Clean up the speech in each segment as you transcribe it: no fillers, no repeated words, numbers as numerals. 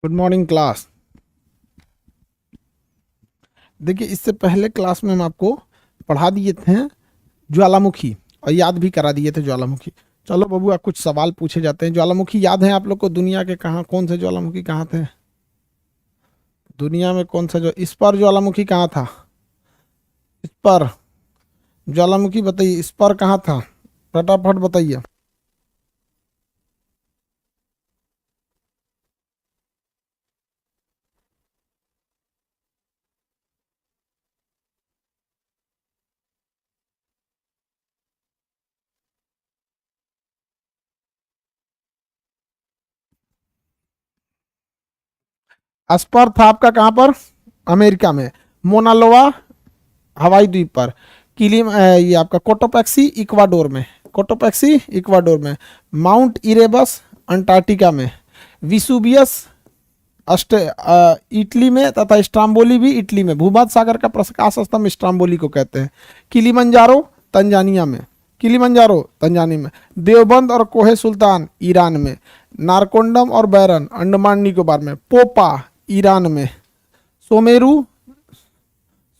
Good morning class. देखिए, इससे पहले क्लास में हम आपको पढ़ा दिए थे ज्वालामुखी और याद भी करा दिए थे ज्वालामुखी। चलो बबुआ, कुछ सवाल पूछे जाते हैं। ज्वालामुखी याद है आप लोग को? दुनिया के कहाँ कौन से ज्वालामुखी कहाँ थे? दुनिया में कौन सा जो इस पर ज्वालामुखी कहाँ था? इस पर ज्वालामुखी बताइए, इस पर कहाँ था? फटाफट बताइए। अस्पर था आपका कहाँ पर? अमेरिका में। मोनालोवा हवाई द्वीप पर। ये आपका कोटोपैक्सी इक्वाडोर में। कोटोपैक्सी इक्वाडोर में। माउंट इरेबस अंटार्कटिका में। विसुबियस इटली में तथा स्ट्राम्बोली भी इटली में। भूमध्य सागर का प्रकाश स्तंभ स्ट्राम्बोली को कहते हैं। किलीमंजारो तंजानिया में। किलीमंजारो तंजानिया में। देवबंद और कोहे सुल्तान ईरान में। नारकोंडम और बैरन अंडमान निकोबार में। पोपा ईरान में। सोमेरू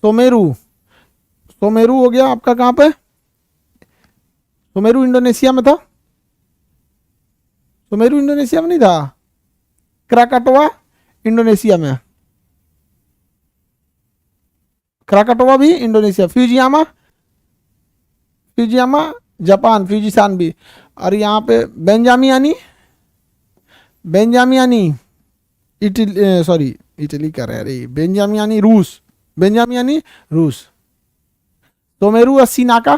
सोमेरू सोमेरू हो गया आपका कहाँ पे? सोमेरू इंडोनेशिया में था। सोमेरू इंडोनेशिया में नहीं था। क्राकाटोआ इंडोनेशिया में। क्राकाटोआ भी Indonesia. Fujiyama Fujiyama Japan. Fujisan भी। और यहाँ पे बेंजामियानी बेंजामियानी इटली, सॉरी इटली का रह रही। बेंजामियानी रूस। बेंजामियानी रूस। सोमेरू और सिनाका,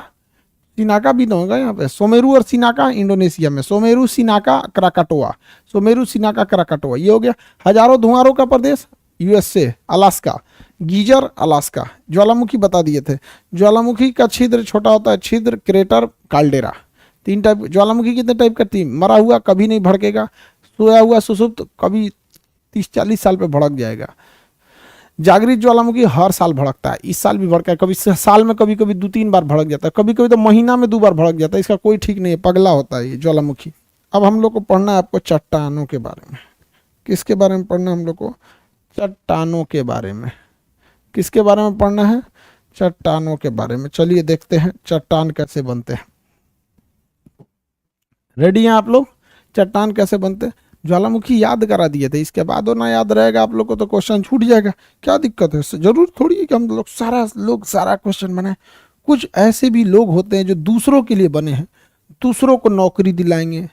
सिनाका भी तो होगा यहाँ पे। सोमेरू और सिनाका इंडोनेशिया में। सोमेरू सिनाका क्राकाटोआ। सोमेरू सिनाका क्राकाटोआ ये हो गया। हजारों धुआरों का प्रदेश यूएसए अलास्का। Geyser Alaska. ज्वालामुखी बता दिए थे। ज्वालामुखी का छिद्र छोटा होता है। छिद्र, क्रेटर, काल्डेरा। तीन टाइप। ज्वालामुखी कितने टाइप का? तीन। मरा हुआ कभी नहीं भड़केगा। सोया हुआ सुसुप्त कभी 30-40 साल पे भड़क जाएगा। जागृत ज्वालामुखी हर साल भड़कता है। इस साल भी भड़का है। कभी साल में कभी कभी 2-3 बार भड़क जाता है। कभी कभी तो महीना में 2 बार भड़क जाता है। इसका कोई ठीक नहीं है, पगला होता है ये ज्वालामुखी। अब हम लोग को पढ़ना है आपको चट्टानों के बारे में। किसके बारे में पढ़ना है हम लोग को? चट्टानों के बारे में। किसके बारे में पढ़ना है? चट्टानों के बारे में। चलिए देखते हैं चट्टान कैसे बनते हैं। रेडी हैं आप लोग? चट्टान कैसे बनते हैं? ज्वालामुखी याद करा दिए थे, इसके बाद ना याद रहेगा आप लोग को तो क्वेश्चन छूट जाएगा। क्या दिक्कत है? जरूर थोड़ी है कि हम लोग सारा क्वेश्चन बनाए। कुछ ऐसे भी लोग होते हैं जो दूसरों के लिए बने हैं, दूसरों को नौकरी दिलाएंगे,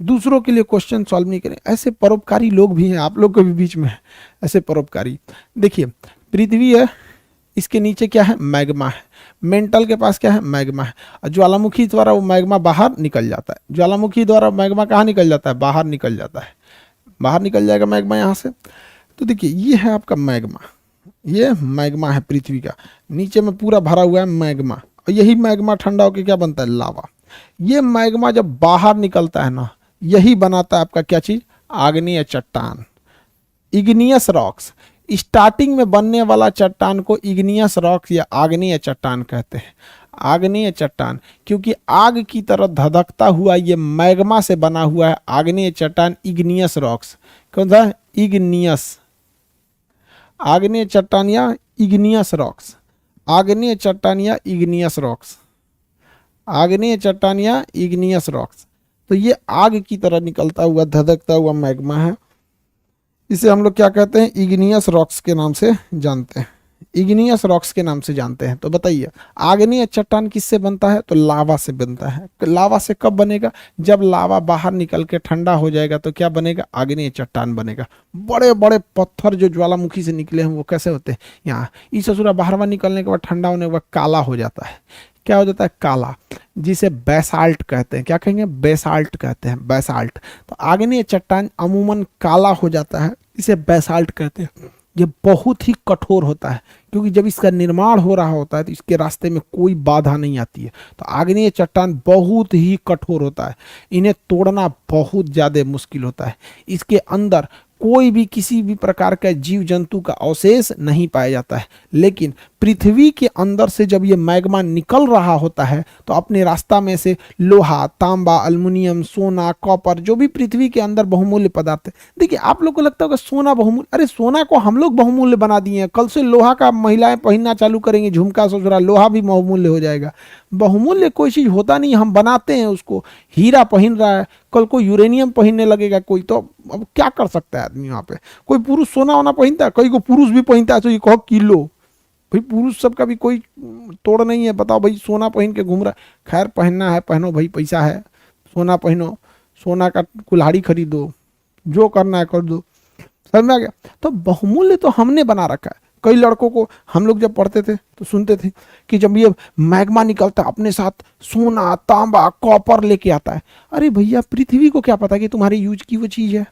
दूसरों के लिए क्वेश्चन सॉल्व नहीं करें। ऐसे परोपकारी लोग भी हैं आप लोग के भी बीच में है ऐसे परोपकारी। देखिए, पृथ्वी है, इसके नीचे क्या है? मैग्मा है। मेंटल के पास क्या है? मैग्मा है। और ज्वालामुखी द्वारा वो मैग्मा बाहर निकल जाता है। ज्वालामुखी द्वारा मैग्मा कहाँ निकल जाता है? बाहर निकल जाता है। बाहर निकल जाएगा मैग्मा यहाँ से। तो देखिए, ये है आपका मैग्मा। ये मैग्मा है पृथ्वी का। नीचे में पूरा भरा हुआ है मैग्मा, और यही मैग्मा ठंडा होकर क्या बनता है? लावा। ये मैग्मा जब बाहर निकलता है ना, यही बनाता है आपका क्या चीज? आग्नेय चट्टान, इग्नियस रॉक्स। स्टार्टिंग में बनने वाला चट्टान को इग्नियस रॉक्स या आग्नेय चट्टान कहते हैं। आग्नेय चट्टान, क्योंकि आग की तरह धधकता हुआ ये मैग्मा से बना हुआ है आग्नेय चट्टान, इग्नियस रॉक्स। कौन सा? इग्नियस। आग्नेय चट्टान या इग्नियस रॉक्स। आग्नेय चट्टान या इग्नियस रॉक्स। आग्नेय चट्टान या इग्नियस रॉक्स। तो ये आग की तरह निकलता हुआ धधकता हुआ मैग्मा है। इसे हम लोग क्या कहते हैं? इग्नियस रॉक्स के नाम से जानते हैं। इग्नियस रॉक्स के नाम से जानते हैं। तो बताइए, आग्नेय चट्टान किससे बनता है? तो लावा से बनता है। लावा से कब बनेगा? जब लावा बाहर निकल के ठंडा हो जाएगा तो क्या बनेगा? आग्नेय चट्टान बनेगा। बड़े बड़े पत्थर जो ज्वालामुखी से निकले हैं वो कैसे होते हैं? यहाँ इस ससुरा बाहर निकलने के बाद ठंडा होने के बाद काला हो जाता है। क्या हो जाता है? काला, जिसे बेसाल्ट कहते हैं। क्या कहेंगे? बेसाल्ट कहते हैं। बेसाल्ट। तो आग्नेय चट्टान अमूमन काला हो जाता है, इसे बेसाल्ट कहते हैं। ये बहुत ही कठोर होता है, क्योंकि जब इसका निर्माण हो रहा होता है तो इसके रास्ते में कोई बाधा नहीं आती है। तो आग्नेय चट्टान बहुत ही कठोर होता है, इन्हें तोड़ना बहुत ज़्यादा मुश्किल होता है। इसके अंदर कोई भी किसी भी प्रकार का जीव जंतु का अवशेष नहीं पाया जाता है। लेकिन पृथ्वी के अंदर से जब ये मैग्मा निकल रहा होता है तो अपने रास्ता में से लोहा, तांबा, अल्युमिनियम, सोना, कॉपर, जो भी पृथ्वी के अंदर बहुमूल्य पदार्थ है। देखिए आप लोग को लगता होगा सोना बहुमूल्य, अरे सोना को हम लोग बहुमूल्य बना दिए हैं। कल से लोहा का महिलाएं पहनना चालू करेंगी, झुमका ससुरा, लोहा भी बहुमूल्य हो जाएगा। बहुमूल्य कोई चीज होता नहीं, हम बनाते हैं उसको। हीरा पहन रहा है, कल को यूरेनियम पहनने लगेगा कोई, तो अब क्या कर सकता है आदमी वहां पे। कोई पुरुष सोना वोना पहनता है, कई को पुरुष भी पहनता है, तो ये कहो किलो, भाई पुरुष सबका भी कोई तोड़ नहीं है। बताओ भाई, सोना पहन के घूम रहा है। खैर पहनना है पहनो भाई, पैसा है, सोना पहनो, सोना का कुल्हाड़ी खरीदो, जो करना है कर दो। समझ में आ गया। तो बहुमूल्य तो हमने बना रखा है। कई लड़कों को हम लोग जब पढ़ते थे तो सुनते थे कि जब ये मैग्मा निकलता है अपने साथ सोना, तांबा, कॉपर लेके आता है। अरे भैया, पृथ्वी को क्या पता कि तुम्हारे यूज की वो चीज है।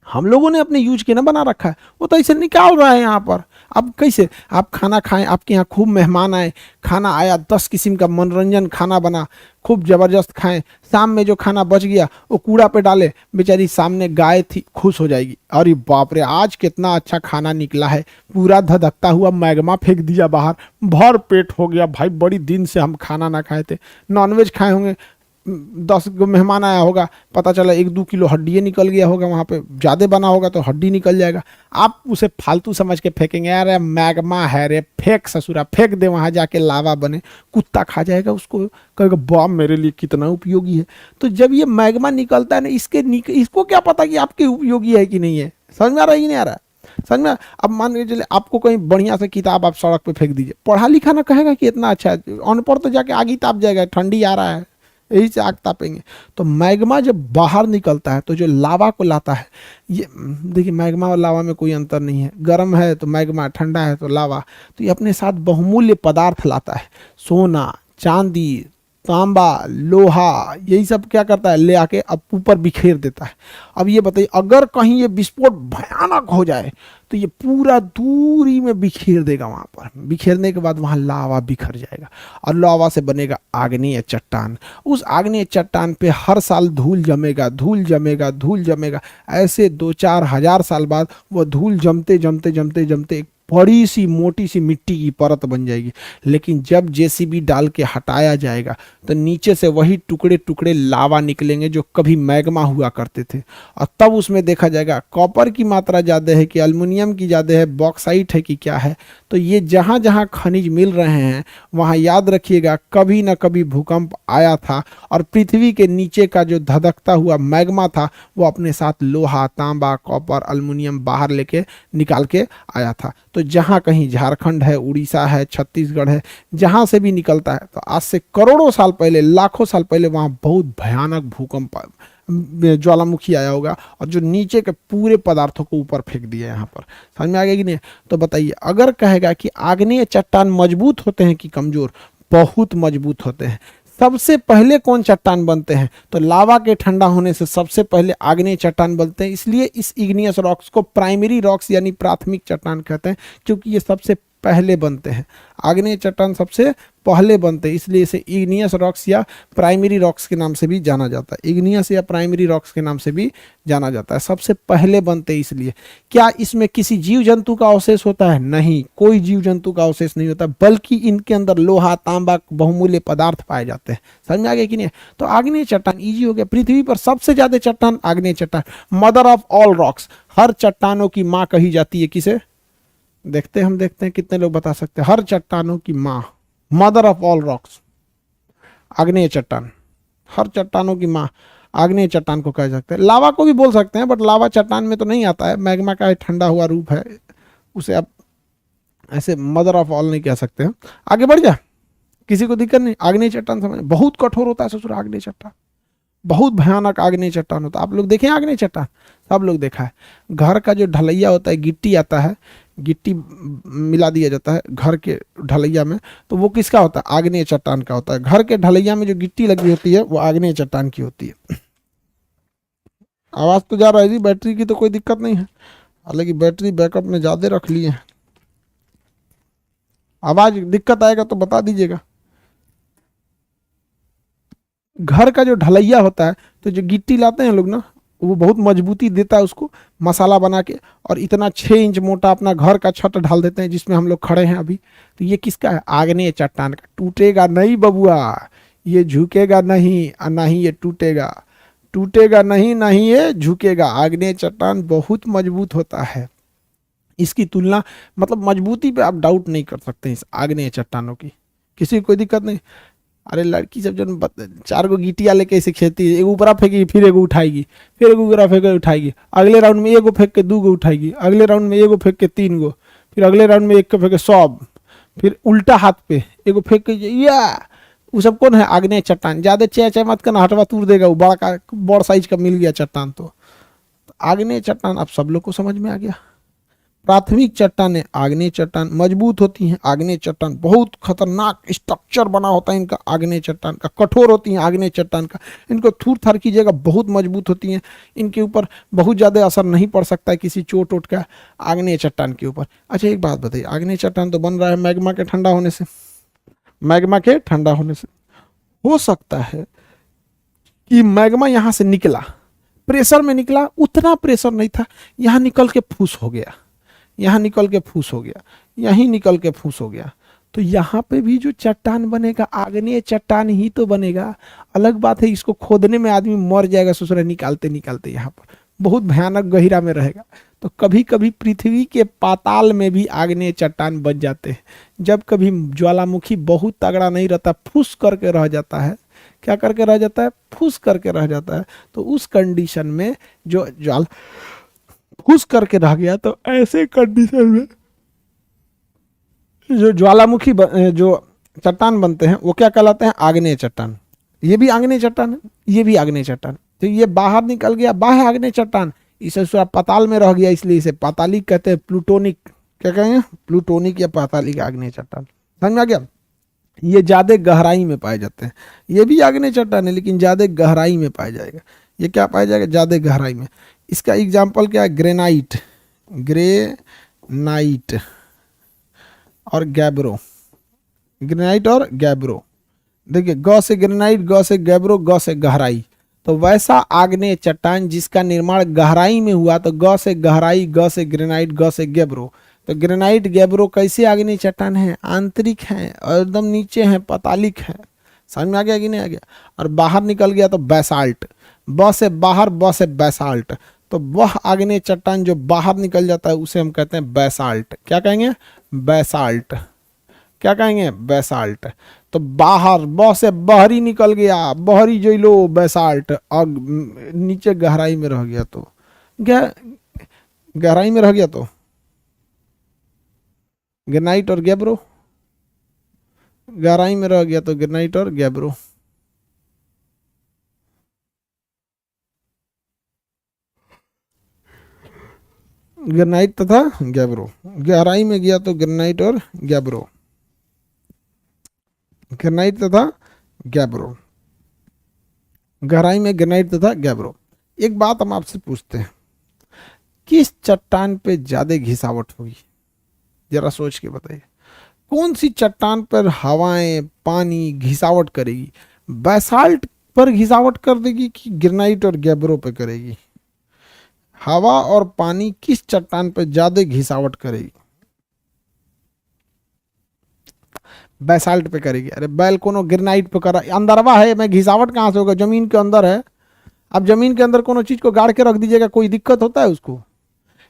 हम लोगों ने अपने यूज के ना बना रखा है, वो तो ऐसे निकाल रहा है यहाँ पर। अब कैसे आप खाना खाएं, आपके यहाँ खूब मेहमान आए, खाना आया, 10 किस्म का मनोरंजन खाना बना, खूब जबरदस्त खाएं, शाम में जो खाना बच गया वो कूड़ा पे डाले, बेचारी सामने गाय थी, खुश हो जाएगी, अरे बाप रे आज कितना अच्छा खाना निकला है, पूरा धधकता हुआ मैग्मा फेंक दिया बाहर, भर पेट हो गया भाई, बड़ी दिन से हम खाना ना खाए थे, नॉनवेज खाए होंगे, 10 को मेहमान आया होगा, पता चला 1-2 किलो हड्डी निकल गया होगा, वहाँ पे ज़्यादा बना होगा तो हड्डी निकल जाएगा। आप उसे फालतू समझ के फेंकेंगे, अरे मैग्मा है रे, फेंक ससुरा, फेंक दे, वहाँ जाके लावा बने, कुत्ता खा जाएगा उसको, कहेगा बॉम मेरे लिए कितना उपयोगी है। तो जब ये मैग्मा निकलता है ना, इसको क्या पता कि आपके उपयोगी है कि नहीं है। समझ में आ रहा है कि नहीं आ रहा है? समझ में। अब मान के चले आपको कहीं बढ़िया से किताब आप सड़क पे फेंक दीजिए, पढ़ा लिखा ना कहेगा कि इतना अच्छा है, अनपढ़ तो जाके आग ही ताप जाएगा, ठंडी आ रहा है यही से आग तापेंगे। तो मैग्मा जब बाहर निकलता है तो जो लावा को लाता है, ये देखिए मैग्मा और लावा में कोई अंतर नहीं है, गर्म है तो मैग्मा, ठंडा है तो लावा। तो ये अपने साथ बहुमूल्य पदार्थ लाता है, सोना, चांदी, तांबा, लोहा, यही सब क्या करता है, ले आके अब ऊपर बिखेर देता है। अब ये बताइए अगर कहीं ये विस्फोट भयानक हो जाए तो ये पूरा दूरी में बिखेर देगा, वहां पर बिखेरने के बाद वहां लावा बिखर जाएगा और लावा से बनेगा आग्नेय चट्टान। उस आग्नेय चट्टान पे हर साल धूल जमेगा, धूल जमेगा, धूल जमेगा, ऐसे 2-4 हजार साल बाद वो धूल जमते जमते जमते जमते एक बड़ी सी मोटी सी मिट्टी की परत बन जाएगी। लेकिन जब जेसीबी डाल के हटाया जाएगा तो नीचे से वही टुकड़े टुकड़े लावा निकलेंगे जो कभी मैग्मा हुआ करते थे, और तब उसमें देखा जाएगा कॉपर की मात्रा ज़्यादा है कि एल्युमिनियम की ज़्यादा है, बॉक्साइट है कि क्या है। तो ये जहाँ जहाँ खनिज मिल रहे हैं वहाँ याद रखिएगा कभी ना कभी भूकंप आया था, और पृथ्वी के नीचे का जो धधकता हुआ मैग्मा था वो अपने साथ लोहा, तांबा, कॉपर, एल्युमिनियम बाहर लेके निकाल के आया था। तो जहाँ कहीं झारखंड है, उड़ीसा है, छत्तीसगढ़ है, जहाँ से भी निकलता है तो आज से करोड़ों साल पहले, लाखों साल पहले वहाँ बहुत भयानक भूकंप, ज्वालामुखी आया होगा और जो नीचे के पूरे पदार्थों को ऊपर फेंक दिया यहाँ पर। समझ में आ गया कि नहीं? तो बताइए अगर कहेगा कि आग्नेय चट्टान मजबूत होते हैं कि कमजोर, बहुत मजबूत होते हैं। सबसे पहले कौन चट्टान बनते हैं? तो लावा के ठंडा होने से सबसे पहले आग्नेय चट्टान बनते हैं। इसलिए इस इग्नियस रॉक्स को प्राइमरी रॉक्स यानी प्राथमिक चट्टान कहते हैं, क्योंकि ये सबसे पहले बनते हैं। आग्नेय चट्टान सबसे पहले बनते हैं, इसलिए इसे इग्नियस रॉक्स या प्राइमरी रॉक्स के नाम से भी जाना जाता है। इग्नियस या प्राइमरी रॉक्स के नाम से भी जाना जाता है, सबसे पहले बनते हैं इसलिए। क्या इसमें किसी जीव जंतु का अवशेष होता है? नहीं, कोई जीव जंतु का अवशेष नहीं होता, बल्कि इनके अंदर लोहा, तांबा, बहुमूल्य पदार्थ पाए जाते हैं। समझ में आ गया कि नहीं? तो आग्नेय चट्टान इजी हो गया। पृथ्वी पर सबसे ज्यादा चट्टान आग्नेय चट्टान, मदर ऑफ ऑल रॉक्स। हर चट्टानों की माँ कही जाती है किसे? देखते हैं कितने लोग बता सकते हैं। हर चट्टानों की माँ, मदर ऑफ ऑल रॉक्स, आग्नेय चट्टान। हर चट्टानों की माँ आग्नेय चट्टान को कह सकते हैं। लावा को भी बोल सकते हैं, बट लावा चट्टान में तो नहीं आता है, मैग्मा का ठंडा हुआ रूप है, उसे आप ऐसे मदर ऑफ ऑल नहीं कह सकते हैं। आगे बढ़ जा, किसी को दिक्कत नहीं। आग्नेय चट्टान समझ, बहुत कठोर होता है ससुर आग्नेय चट्टान, बहुत भयानक आग्नेय चट्टान होता है। आप लोग देखें आग्नेय चट्टान, सब लोग देखा है। घर का जो ढलैया होता है, गिट्टी आता है, गिट्टी मिला दिया जाता है घर के ढलैया में, तो वो किसका होता है? आग्नेय चट्टान का होता है। घर के ढलैया में जो गिट्टी लगी होती है वो आग्नेय चट्टान की होती है। आवाज तो जा रहा है जी, बैटरी की तो कोई दिक्कत नहीं है, हालांकि बैटरी बैकअप में ज्यादा रख लिए हैं। आवाज दिक्कत आएगा तो बता दीजिएगा। घर का जो ढलैया होता है, तो जो गिट्टी लाते हैं लोग ना, वो बहुत मजबूती देता है उसको मसाला बना के, और इतना 6 इंच मोटा अपना घर का छत ढाल देते हैं जिसमें हम लोग खड़े हैं अभी। तो ये किसका है? आग्नेय चट्टान का। टूटेगा नहीं बबुआ, ये झुकेगा नहीं, ना ही ये टूटेगा, टूटेगा नहीं, ना ही ये झुकेगा। आग्नेय चट्टान बहुत मजबूत होता है। इसकी तुलना, मतलब मजबूती पे आप डाउट नहीं कर सकते इस आग्नेय चट्टानों की, किसी को कोई दिक्कत नहीं। अरे लड़की सब जो 4 गो गिटिया लेके ऐसे खेलती है, एगो ऊपरा फेंकी फिर एगो उठाएगी, फिर एगो ऊपरा फेंक के उठाएगी, अगले राउंड में एगो फेंक के 2 गो उठाएगी, अगले राउंड में एगो फेंक के 3 गो, फिर अगले राउंड में एक को फेंक के 100, फिर उल्टा हाथ पे एगो फेंक के, या वो सब कौन है? आग्नेय चट्टान। ज्यादा चे चे मत करना, हटवा तूर देगा वो, बड़ साइज का मिल गया चट्टान। तो आग्नेय चट्टान अब सब लोग को समझ में आ गया। प्राथमिक चट्टानें आग्नेय चट्टान मजबूत होती हैं। आग्नेय चट्टान बहुत खतरनाक स्ट्रक्चर बना होता है इनका, आग्नेय चट्टान का कठोर होती हैं। आग्नेय चट्टान का इनको थूर थार कीजिएगा, बहुत मजबूत होती हैं। इनके ऊपर बहुत ज़्यादा असर नहीं पड़ सकता है किसी चोट वोट का आग्नेय चट्टान के ऊपर। अच्छा एक बात बताइए, आग्नेय चट्टान तो बन रहा है मैग्मा के ठंडा होने से, मैग्मा के ठंडा होने से। हो सकता है कि मैग्मा यहाँ से निकला, प्रेशर में निकला, उतना प्रेशर नहीं था, यहाँ निकल के फूस हो गया, यहाँ निकल के फूस हो गया, यहीं निकल के फूस हो गया, तो यहाँ पे भी जो चट्टान बनेगा आग्नेय चट्टान ही तो बनेगा। अलग बात है इसको खोदने में आदमी मर जाएगा ससुरा निकालते निकालते, यहाँ पर बहुत भयानक गहिरा में रहेगा। तो कभी कभी पृथ्वी के पाताल में भी आग्नेय चट्टान बन जाते हैं। जब कभी ज्वालामुखी बहुत तगड़ा नहीं रहता, फूस करके रह जाता है, क्या करके रह जाता है? फूस करके रह जाता है। तो उस कंडीशन में जो ज्वाला फूस करके रह गया, तो ऐसे कंडीशन में जो ज्वालामुखी जो चट्टान बनते हैं वो क्या कहलाते हैं? आग्नेय चट्टान। ये भी आग्नेय चट्टान है, ये भी आग्नेय चट्टान। तो ये बाहर निकल गया, बाहर आग्नेय चट्टान, इसे पाताल में रह गया, इसलिए इसे पातालिक कहते हैं। प्लूटोनिक, क्या कहेंगे? प्लूटोनिक या पातालिक आग्नेय चट्टान। समझ में आ गया? ये ज्यादा गहराई में पाए जाते हैं। ये भी आग्नेय चट्टान है लेकिन ज्यादा गहराई में पाया जाएगा। ये क्या पाया जाएगा? ज्यादा गहराई में। इसका एग्जाम्पल क्या है? ग्रेनाइट, ग्रेनाइट और गैब्रो। ग्रेनाइट और गैब्रो, देखिए ग से ग्रेनाइट, ग से गैब्रो, ग से गहराई। तो वैसा आग्नेय चट्टान जिसका निर्माण गहराई में हुआ, तो ग से गहराई, ग से ग्रेनाइट, ग से गैब्रो। तो ग्रेनाइट गैब्रो कैसे आग्नेय चट्टान है? आंतरिक है और एकदम नीचे है, पातालिक है। समझ में आ गया कि नहीं आ गया? और बाहर निकल गया तो बैसाल्ट, ब से बाहर, ब से बैसाल्ट। तो वह आग्नेय चट्टान जो बाहर निकल जाता है उसे हम कहते हैं बैसाल्ट। क्या कहेंगे? बैसाल्ट। क्या कहेंगे? बैसाल्ट। तो बाहर, ब से बाहरी निकल गया, बाहरी जो लो बैसाल्ट, और नीचे गहराई में रह गया तो गहराई में रह गया तो ग्रेनाइट और गैब्रो। गहराई में रह गया तो ग्रेनाइट और गैब्रो। ग्रेनाइट तथा गैब्रो। गहराई में गया तो ग्रेनाइट और गैब्रो, ग्रेनाइट तथा गैब्रो। गहराई में ग्रेनाइट तथा गैब्रो। एक बात हम आपसे पूछते हैं, किस चट्टान पे ज्यादा घिसावट होगी? जरा सोच के बताइए, कौन सी चट्टान पर हवाएं, पानी घिसावट करेगी? बैसाल्ट पर घिसावट कर देगी कि ग्रेनाइट और गैब्रो पे करेगी? हवा और पानी किस चट्टान पर ज्यादा घिसावट करेगी? बैसाल्ट पे करेगी। अरे बैल कोनो ग्रेनाइट पे करा, अंदरवा है, मैं घिसावट कहाँ से होगा? जमीन के अंदर है। अब जमीन के अंदर कोनो चीज को गाड़ के रख दीजिएगा, कोई दिक्कत होता है उसको?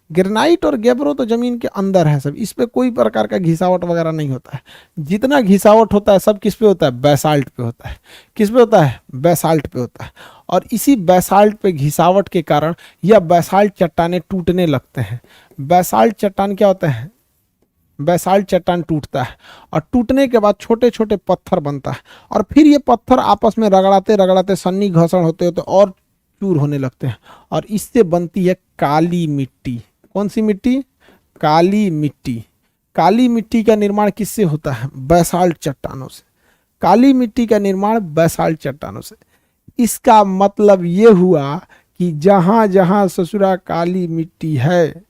ग्रेनाइट और गैब्रो तो जमीन के अंदर है सब, इस पे कोई प्रकार का घिसावट वगैरह नहीं होता है। जितना घिसावट होता है सब किस पे होता है? बैसाल्ट पे होता है। किस पे होता है? बैसाल्ट पे होता है। और इसी बैसाल्ट पे घिसावट के कारण यह बैसाल्ट चट्टानें टूटने लगते हैं। बैसाल्ट चट्टान क्या होता है? बैसाल्ट चट्टान टूटता है और टूटने के बाद छोटे छोटे पत्थर बनता है, और फिर ये पत्थर आपस में रगड़ाते रगड़ाते सन्नी घर्षण होते होते और चूर होने लगते हैं, और इससे बनती है काली मिट्टी। कौन सी मिट्टी? काली मिट्टी। काली मिट्टी का निर्माण किससे होता है? बैसाल्ट चट्टानों से। काली मिट्टी का निर्माण बैसाल्ट चट्टानों से। इसका मतलब ये हुआ कि जहां जहां ससुरा काली मिट्टी है,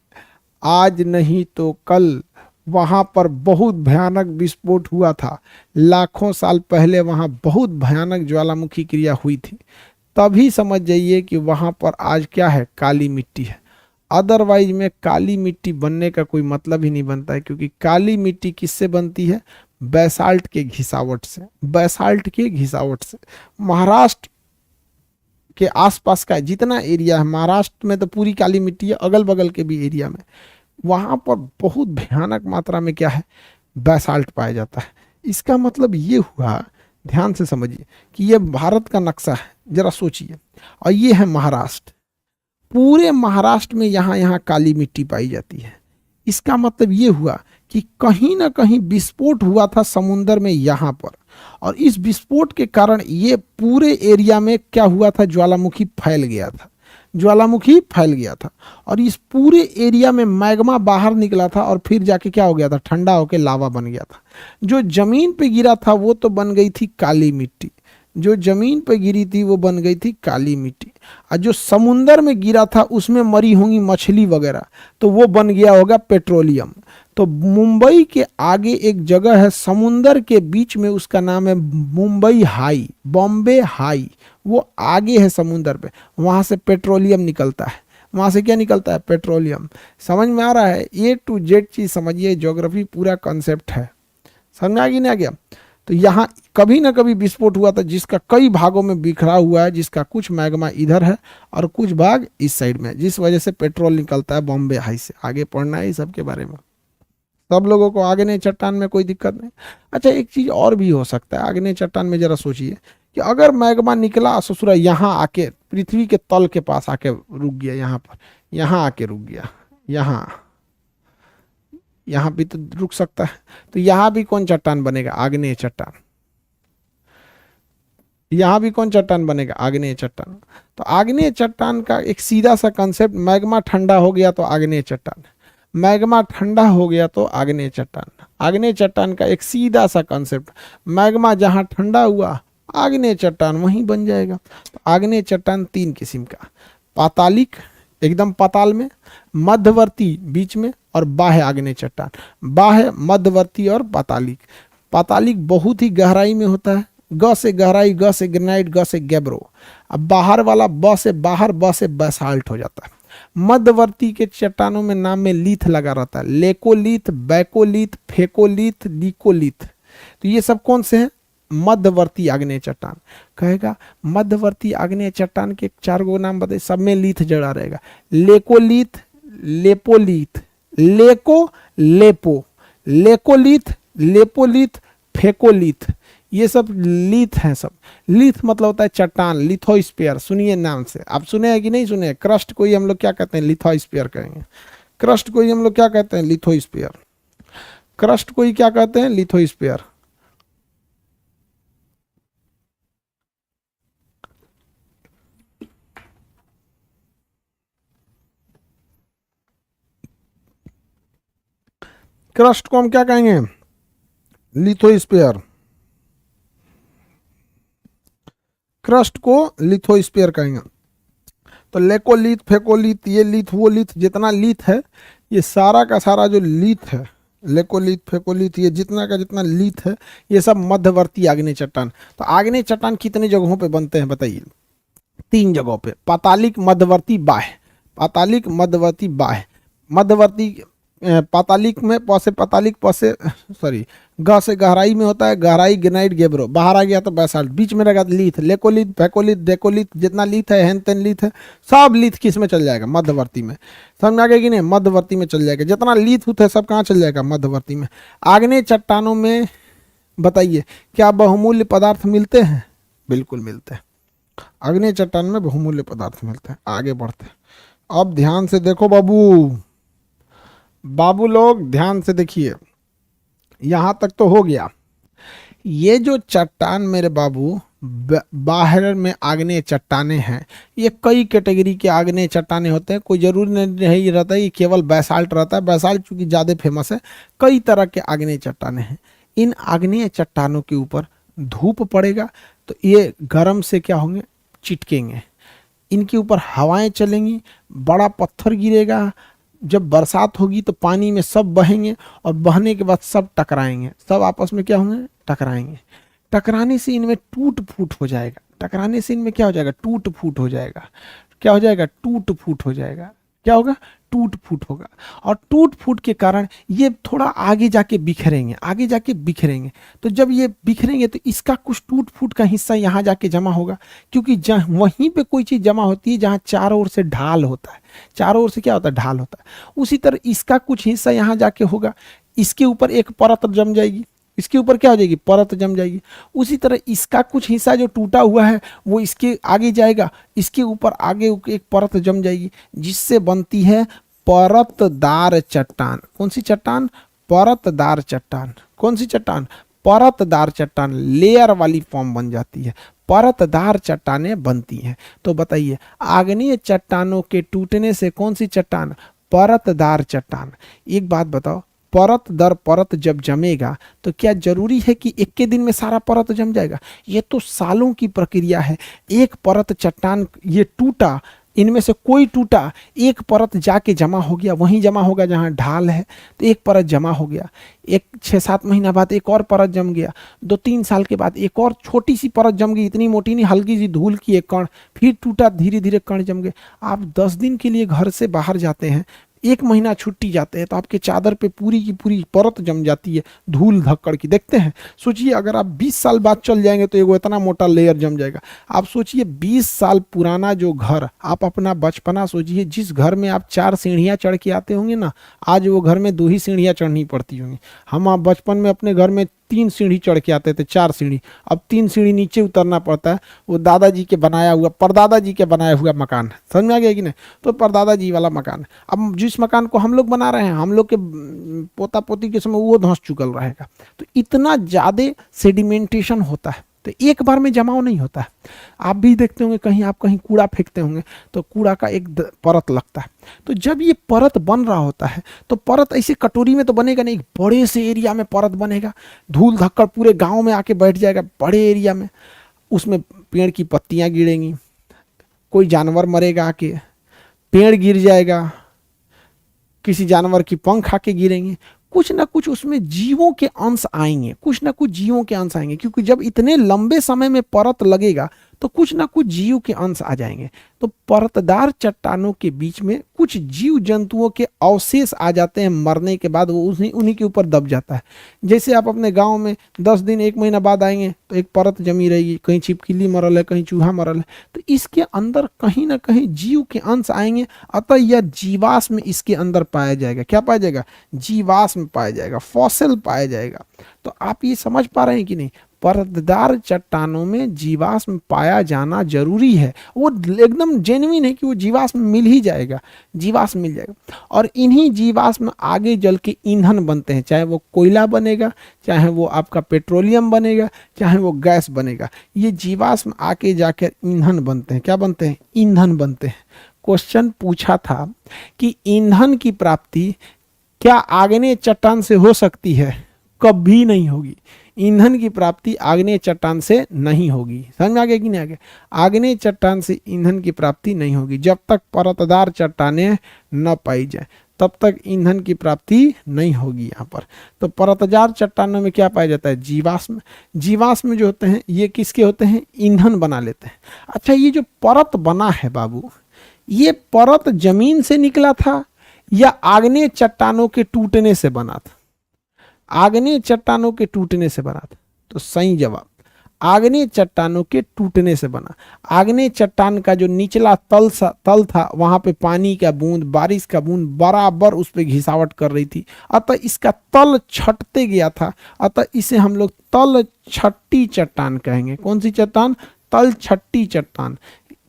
आज नहीं तो कल वहां पर बहुत भयानक विस्फोट हुआ था। लाखों साल पहले वहां बहुत भयानक ज्वालामुखी क्रिया हुई थी, तभी समझ जाइए कि वहां पर आज क्या है, काली मिट्टी है। अदरवाइज में काली मिट्टी बनने का कोई मतलब ही नहीं बनता है, क्योंकि काली मिट्टी किससे बनती है, बैसाल्ट के घिसावट से, बैसाल्ट के घिसावट से। महाराष्ट्र के आसपास का जितना एरिया है, महाराष्ट्र में तो पूरी काली मिट्टी है, अगल बगल के भी एरिया में वहां पर बहुत भयानक मात्रा में क्या है, बैसाल्ट पाया जाता है। इसका मतलब ये हुआ, ध्यान से समझिए कि ये भारत का नक्शा है, जरा सोचिए, और ये है महाराष्ट्र। पूरे महाराष्ट्र में यहाँ यहाँ काली मिट्टी पाई जाती है। इसका मतलब ये हुआ कि कहीं ना कहीं विस्फोट हुआ था समुन्द्र में यहाँ पर, और इस विस्फोट के कारण ये पूरे एरिया में क्या हुआ था, ज्वालामुखी फैल गया था, ज्वालामुखी फैल गया था, और इस पूरे एरिया में मैग्मा बाहर निकला था, और फिर जाके क्या हो गया था, ठंडा होकर लावा बन गया था। जो जमीन पे गिरा था वो तो बन गई थी काली मिट्टी, जो जमीन पे गिरी थी वो बन गई थी काली मिट्टी, और जो समुंदर में गिरा था उसमें मरी होंगी मछली वगैरह, तो वो बन गया होगा पेट्रोलियम। तो मुंबई के आगे एक जगह है समुंदर के बीच में, उसका नाम है मुंबई हाई, बॉम्बे हाई, वो आगे है समुंदर पे, वहां से पेट्रोलियम निकलता है। वहां से क्या निकलता है, पेट्रोलियम। समझ में आ रहा है, ए टू जेड चीज समझिए, ज्योग्राफी पूरा कॉन्सेप्ट है, समझ आ गई ना गया। तो यहाँ कभी ना कभी विस्फोट हुआ था, जिसका कई भागों में बिखरा हुआ है, जिसका कुछ मैग्मा इधर है और कुछ भाग इस साइड में, जिस वजह से पेट्रोल निकलता है बॉम्बे हाई से। आगे पढ़ना है इस सब के बारे में, सब लोगों को। आग्नेय चट्टान में कोई दिक्कत नहीं। अच्छा, एक चीज और भी हो सकता है आग्नेय चट्टान में, जरा सोचिए कि अगर मैग्मा निकला ससुरा यहाँ आके पृथ्वी के तल के पास आके रुक गया, यहाँ पर, यहाँ आके रुक गया, यहाँ भी तो रुक सकता है, तो यहाँ भी कौन चट्टान बनेगा, आग्नेय चट्टान। यहाँ भी कौन चट्टान बनेगा, आग्नेय चट्टान। तो आग्नेय चट्टान का एक सीधा सा कंसेप्ट, मैग्मा ठंडा हो गया तो आग्नेय चट्टान, मैग्मा ठंडा हो गया तो आग्नेय चट्टान। आग्नेय चट्टान का एक सीधा सा कंसेप्ट, मैग्मा जहाँ ठंडा हुआ आग्नेय चट्टान वहीं बन जाएगा। तो आग्नेय चट्टान तीन किस्म का, पातालिक एकदम पाताल में, मध्यवर्ती बीच में, और बाह्य आग्नेय चट्टान। बाह्य, मध्यवर्ती और पातालिक। पातालिक बहुत ही गहराई में होता है, ग से गहराई, ग से ग्रेनाइट, ग से गैब्रो। अब बाहर वाला ब से बाहर, ब से बेसाल्ट हो जाता है। मध्यवर्ती के चट्टानों में नाम में लीथ लगा रहता है, लेकोलिथ, बैकोलिथ, फेकोलिथ, लिकोलिथ। तो ये सब कौन से हैं, मध्यवर्ती आग्नेय चट्टान। कहेगा मध्यवर्ती आग्नेय चट्टान के चार गो नाम बताइए, सब में लीथ जड़ा रहेगा, लेकोलिथ, लेपोलिथ, लेको, लेपो, लेकोलिथ, लेपोलिथ, फेकोलिथ, ये सब लीथ हैं सब। लीथ मतलब होता है चट्टान, लिथोस्फीयर, सुनिए नाम से, आप सुने हैं कि नहीं सुने हैं। क्रस्ट को ही हम लोग क्या कहते हैं, लिथोस्फीयर कहेंगे। क्रस्ट को ही हम लोग क्या कहते हैं, लिथोस्फीयर। क्रस्ट को ही क्या कहते हैं, लिथोस्फीयर। क्रस्ट को हम क्या कहेंगे, लिथोस्फीयर। क्रस्ट को लिथोस्फीयर कहेंगे। तो लेकोलिथ, फेकोलिथ, ये लिथ, वो लिथ, जितना लिथ है, ये सारा का सारा जो लिथ है, लेकोलिथ, फेकोलिथ, ये जितना का जितना लिथ है, ये सब मध्यवर्ती आग्नेय चट्टान। तो आग्नेय चट्टान कितने जगहों पे बनते हैं बताइए, तीन जगहों पे, पातालिक, मध्यवर्ती, बाह्य। पातालिक, मध्यवर्ती, बाह्य। मध्यवर्ती पातालिक में प से पातालिक, प से सॉरी ग से गहराई में होता है, गहराई, ग्रेनाइट, गैब्रो। बाहर आ गया तो बैसाल्ट, बीच में रहेगा लीथ, लेकोलिथ, फेकोलिथ, डेकोलिथ, जितना लीथ है, हेन तेन लीथ है, सब लीथ किस में चल जाएगा, मध्यवर्ती में। समझ में आ गया कि नहीं, मध्यवर्ती में चल जाएगा। जितना लीथ उथ है सब कहाँ चल जाएगा, मध्यवर्ती में। आग्नेय चट्टानों में बताइए क्या बहुमूल्य पदार्थ मिलते हैं, बिल्कुल मिलते हैं। आग्नेय चट्टान में बहुमूल्य पदार्थ मिलते हैं। आगे बढ़ते हैं, अब ध्यान से देखो बाबू लोग ध्यान से देखिए, यहां तक तो हो गया। ये जो चट्टान मेरे बाबू बाहर में आग्नेय चट्टाने हैं, ये कई कैटेगरी के आग्नेय चट्टाने होते हैं, कोई जरूरी नहीं रहता है ये केवल बैसाल्ट रहता है। बैसाल्ट चूंकि ज़्यादा फेमस है, कई तरह के आग्नेय चट्टाने हैं। इन आग्नेय चट्टानों के ऊपर धूप पड़ेगा तो ये गर्म से क्या होंगे, चिटकेंगे। इनके ऊपर हवाएं चलेंगी, बड़ा पत्थर गिरेगा, जब बरसात होगी तो पानी में सब बहेंगे, और बहने के बाद सब टकराएंगे, सब आपस में क्या होंगे, टकराएंगे। टकराने से इनमें टूट फूट हो जाएगा, टकराने से इनमें क्या हो जाएगा, टूट फूट हो जाएगा। क्या हो जाएगा, टूट फूट हो जाएगा। क्या होगा, टूट फूट होगा। और टूट फूट के कारण ये थोड़ा आगे जाके बिखरेंगे, आगे जाके बिखरेंगे। तो जब ये बिखरेंगे तो इसका कुछ टूट फूट का हिस्सा यहाँ जाके जमा होगा, क्योंकि वहीं पे कोई चीज़ जमा होती है जहाँ चारों ओर से ढाल होता है। चारों ओर से क्या होता है, ढाल होता है। उसी तरह इसका कुछ हिस्सा यहाँ जाके होगा, इसके ऊपर एक परत जम जाएगी, इसके ऊपर क्या हो जाएगी, परत जम जाएगी। उसी तरह इसका कुछ हिस्सा जो टूटा हुआ है वो इसके आगे जाएगा, इसके ऊपर आगे एक परत जम जाएगी, जिससे बनती है परतदार चट्टान। कौन सी चट्टान, परतदार चट्टान। कौन सी चट्टान, परतदार चट्टान। लेयर वाली फॉर्म बन जाती है, परतदार चट्टानें बनती हैं। तो बताइए, आग्नेय चट्टानों के टूटने से कौन सी चट्टान, परतदार चट्टान। एक बात बताओ, परत दर परत जब जमेगा तो क्या जरूरी है कि एक के दिन में सारा परत जम जाएगा? ये तो सालों की प्रक्रिया है। एक परत चट्टान ये टूटा, इनमें से कोई टूटा, एक परत जाके जमा हो गया, वहीं जमा होगा जहाँ ढाल है, तो एक परत जमा हो गया। एक 6-7 महीना बाद एक और परत जम गया, 2-3 साल के बाद एक और छोटी सी परत जम गई, इतनी मोटी नहीं, हल्की सी धूल की एक कण, फिर टूटा, धीरे धीरे कण जम गए। आप 10 दिन के लिए घर से बाहर जाते हैं, 1 महीना छुट्टी जाते हैं, तो आपके चादर पे पूरी की पूरी परत जम जाती है धूल धक्कड़ की। देखते हैं, सोचिए अगर आप 20 साल बाद चल जाएंगे तो एगो इतना मोटा लेयर जम जाएगा। आप सोचिए 20 साल पुराना जो घर, आप अपना बचपना सोचिए, जिस घर में आप 4 सीढ़ियाँ चढ़ के आते होंगे ना, आज वो घर में 2 ही सीढ़ियाँ चढ़नी पड़ती होंगी। हम आप बचपन में अपने घर में 3 सीढ़ी चढ़ के आते थे, 4 सीढ़ी, अब 3 सीढ़ी नीचे उतरना पड़ता है। वो दादाजी के बनाया हुआ, परदादा जी के बनाया हुआ मकान है, समझ में आ गया कि नहीं? तो परदादा जी वाला मकान है। अब जिस मकान को हम लोग बना रहे हैं, हम लोग के पोता पोती के समय वो धंस चुकल रहेगा। तो इतना ज़्यादा सेडिमेंटेशन होता है, तो एक बार में जमाव नहीं होता है। आप भी देखते होंगे, कहीं आप कहीं कूड़ा फेंकते होंगे तो कूड़ा का एक परत लगता है। तो जब ये परत बन रहा होता है तो परत ऐसे कटोरी में तो बनेगा नहीं, बड़े से एरिया में परत बनेगा, धूल धक्कड़ पूरे गांव में आके बैठ जाएगा, बड़े एरिया में। उसमें पेड़ की पत्तियां गिरेंगी, कोई जानवर मरेगा आके, पेड़ गिर जाएगा, किसी जानवर की पंख आके गिरेंगे, कुछ ना कुछ उसमें जीवों के अंश आएंगे, कुछ ना कुछ जीवों के अंश आएंगे, क्योंकि जब इतने लंबे समय में परत लगेगा तो कुछ ना कुछ जीव के अंश आ जाएंगे। तो परतदार चट्टानों के बीच में कुछ जीव जंतुओं के अवशेष आ जाते हैं, मरने के बाद वो उन्हीं के ऊपर दब जाता है। जैसे आप अपने गांव में 10 दिन 1 महीना बाद आएंगे तो एक परत जमी रहेगी, कहीं छिपकली मरल है, कहीं चूहा मरल है, तो इसके अंदर कहीं ना कहीं जीव के अंश आएंगे। अतः यह जीवाश्म इसके अंदर पाया जाएगा। क्या पाया जाएगा? जीवाश्म पाया जाएगा, फॉसिल पाया जाएगा। तो आप ये समझ पा रहे हैं कि नहीं? परतदार चट्टानों में जीवाश्म पाया जाना जरूरी है। वो एकदम जेन्युइन है कि वो जीवाश्म मिल ही जाएगा, जीवाश्म मिल जाएगा। और इन्हीं जीवाश्म आगे जल के ईंधन बनते हैं, चाहे वो कोयला बनेगा, चाहे वो आपका पेट्रोलियम बनेगा, चाहे वो गैस बनेगा। ये जीवाश्म आके जाकर ईंधन बनते हैं। क्या बनते हैं? ईंधन बनते हैं। क्वेश्चन पूछा था कि ईंधन की प्राप्ति क्या आग्नेय चट्टान से हो सकती है? कभी नहीं होगी। ईंधन की प्राप्ति आग्नेय चट्टान से नहीं होगी। समझ में आ गया कि नहीं आ गया? आग्नेय चट्टान से ईंधन की प्राप्ति नहीं होगी। जब तक परतदार चट्टानें न पाई जाए तब तक ईंधन की प्राप्ति नहीं होगी यहाँ पर। तो परतदार चट्टानों में क्या पाया जाता है? जीवाश्म। जीवाश्म जो होते हैं ये किसके होते हैं? ईंधन बना लेते हैं। अच्छा, ये जो परत बना है बाबू, ये परत जमीन से निकला था या आग्नेय चट्टानों के टूटने से बना था? आग्नेय चट्टानों के टूटने से बना था। तो सही जवाब, आग्नेय चट्टानों के टूटने से बना। आग्नेय चट्टान का जो निचला तल था, वहां पे पानी का बूंद, बारिश का बूंद बराबर उस पर घिसावट कर रही थी, अतः इसका तल छटते गया था। अतः इसे हम लोग तल छट्टी चट्टान कहेंगे। कौन सी चट्टान? तल छट्टी चट्टान,